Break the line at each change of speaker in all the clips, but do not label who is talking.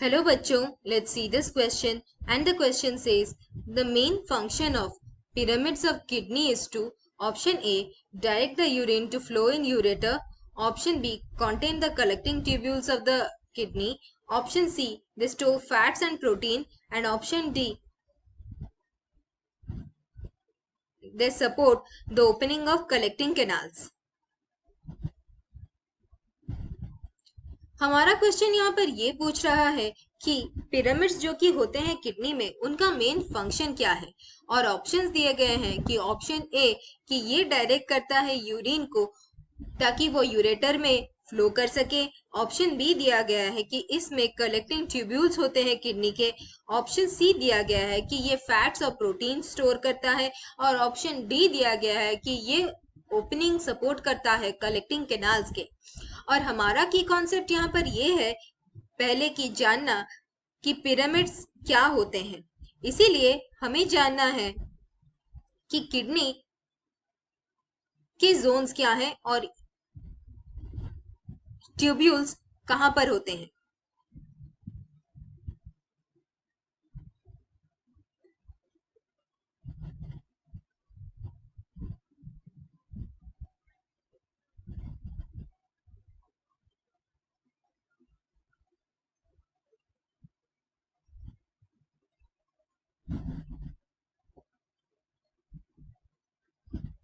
Hello bachcho, let's see this question, and the question says the main function of pyramids of kidney is to option A direct the urine to flow in ureter, option B contain the collecting tubules of the kidney, option C they store fats and protein, and option D they support the opening of collecting canals. हमारा question यहाँ पर ये पूछ रहा है कि pyramids जो कि होते हैं किडनी में उनका मेन फंक्शन क्या है, और ऑप्शंस दिए गए हैं कि ऑप्शन ए कि ये डायरेक्ट करता है यूरिन को ताकि वो यूरेटर में फ्लो कर सके, ऑप्शन बी दिया गया है कि इसमें कलेक्टिंग ट्यूब्यूल्स होते हैं किडनी के, ऑप्शन सी दिया गया है कि ये फैट्स और प्रोटीन स्टोर करता है, और ऑप्शन डी दिया गया है कि ये ओपनिंग सपोर्ट करता है कलेक्टिंग कैनाल्स के। और हमारा की कॉन्सेप्ट यहाँ पर ये है पहले की जानना कि पिरामिड्स क्या होते हैं, इसीलिए हमें जानना है कि किडनी के जोन्स क्या हैं और ट्यूब्यूल्स कहां पर होते हैं।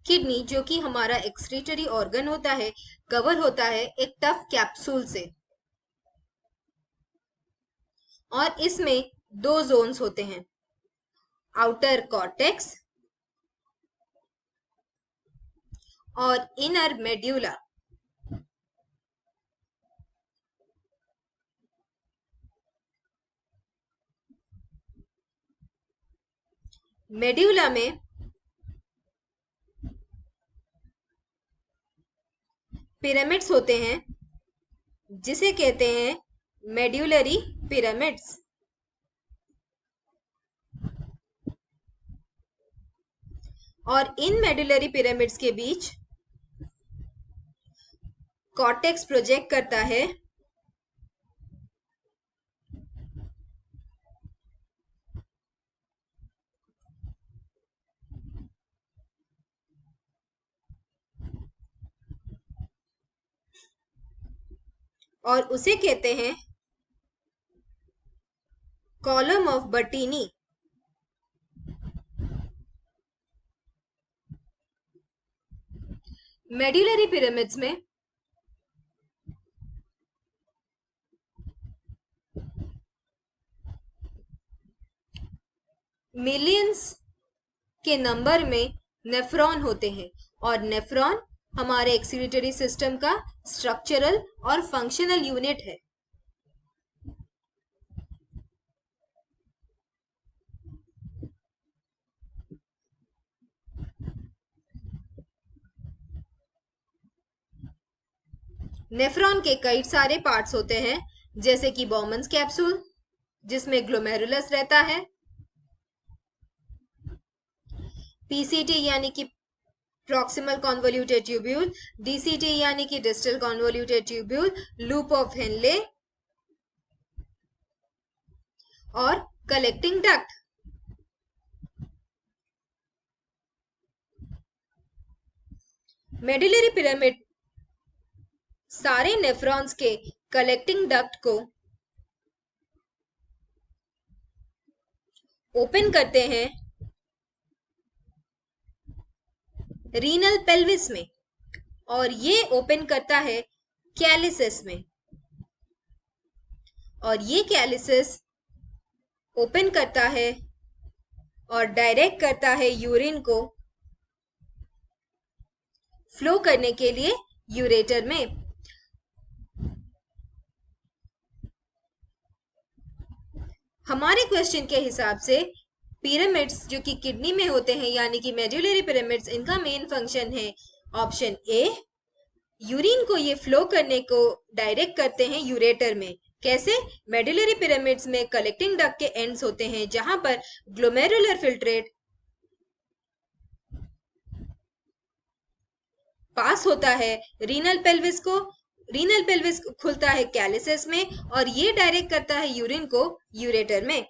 किडनी जो कि हमारा एक्सक्रीटरी ऑर्गन होता है कवर होता है एक टफ कैप्सूल से, और इसमें दो जोन्स होते हैं, आउटर कॉर्टेक्स और इनर मेड्यूला। मेड्यूला में पिरामिड्स होते हैं जिसे कहते हैं मेड्यूलरी पिरामिड्स, और इन मेडुलरी पिरामिड्स के बीच कॉर्टेक्स प्रोजेक्ट करता है और उसे कहते हैं कॉलम ऑफ बर्टीनी। मेडुलरी पिरामिड्स में मिलियंस के नंबर में नेफ्रॉन होते हैं, और नेफ्रॉन हमारे एक्सक्रीटरी सिस्टम का स्ट्रक्चरल और फंक्शनल यूनिट है। नेफ्रॉन के कई सारे पार्ट्स होते हैं, जैसे कि बॉमन्स कैप्सूल जिसमें ग्लोमेरुलस रहता है, पीसीटी यानी कि प्रॉक्सिमल कॉन्वोल्यूटेड ट्यूब्यूल, डीसीटी यानी कि distal convoluted tubule, loop of Henle और कलेक्टिंग डक्ट। मेडुलरी पिरामिड सारे नेफ्रॉन्स के कलेक्टिंग डक्ट को ओपन करते हैं रीनल पेल्विस में, और ये ओपन करता है कैलिसिस में, और ये कैलिसिस ओपन करता है और डायरेक्ट करता है यूरिन को फ्लो करने के लिए यूरेटर में। हमारे क्वेश्चन के हिसाब से पिरामिड्स जो कि किडनी में होते हैं यानी कि मेडुलरी पिरामिड्स, इनका मेन फंक्शन है ऑप्शन ए, यूरिन को ये फ्लो करने को डायरेक्ट करते हैं यूरेटर में। कैसे? मेडुलरी पिरामिड्स में कलेक्टिंग डक्ट के एंड्स होते हैं जहां पर ग्लोमेरुलर फिल्ट्रेट पास होता है रीनल पेल्विस को, रीनल पेल्विस खुलता है कैलिसेस में और ये डायरेक्ट करता है यूरिन को यूरेटर में।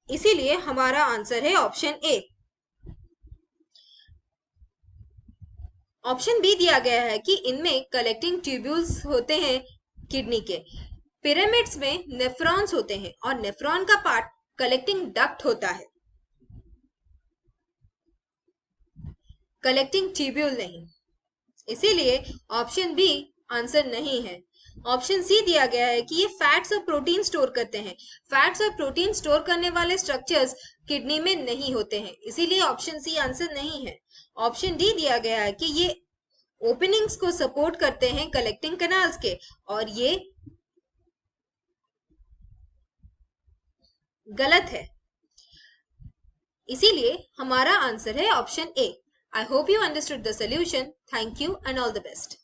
इसीलिए हमारा आंसर है ऑप्शन ए। ऑप्शन बी दिया गया है कि इनमें कलेक्टिंग ट्यूब्यूल्स होते हैं किडनी के। पिरामिड्स में नेफ्रॉन्स होते हैं और नेफ्रॉन का पार्ट कलेक्टिंग डक्ट होता है, कलेक्टिंग ट्यूब्यूल नहीं। इसीलिए ऑप्शन बी आंसर नहीं है। ऑप्शन सी दिया गया है कि ये फैट्स और प्रोटीन स्टोर करते हैं। फैट्स और प्रोटीन स्टोर करने वाले स्ट्रक्चर्स किडनी में नहीं होते हैं, इसीलिए ऑप्शन सी आंसर नहीं है। ऑप्शन डी दिया गया है कि ये ओपनिंग्स को सपोर्ट करते हैं कलेक्टिंग कैनाल्स के, और ये गलत है। इसीलिए हमारा आंसर है option A. I hope you understood the solution. Thank you and all the best.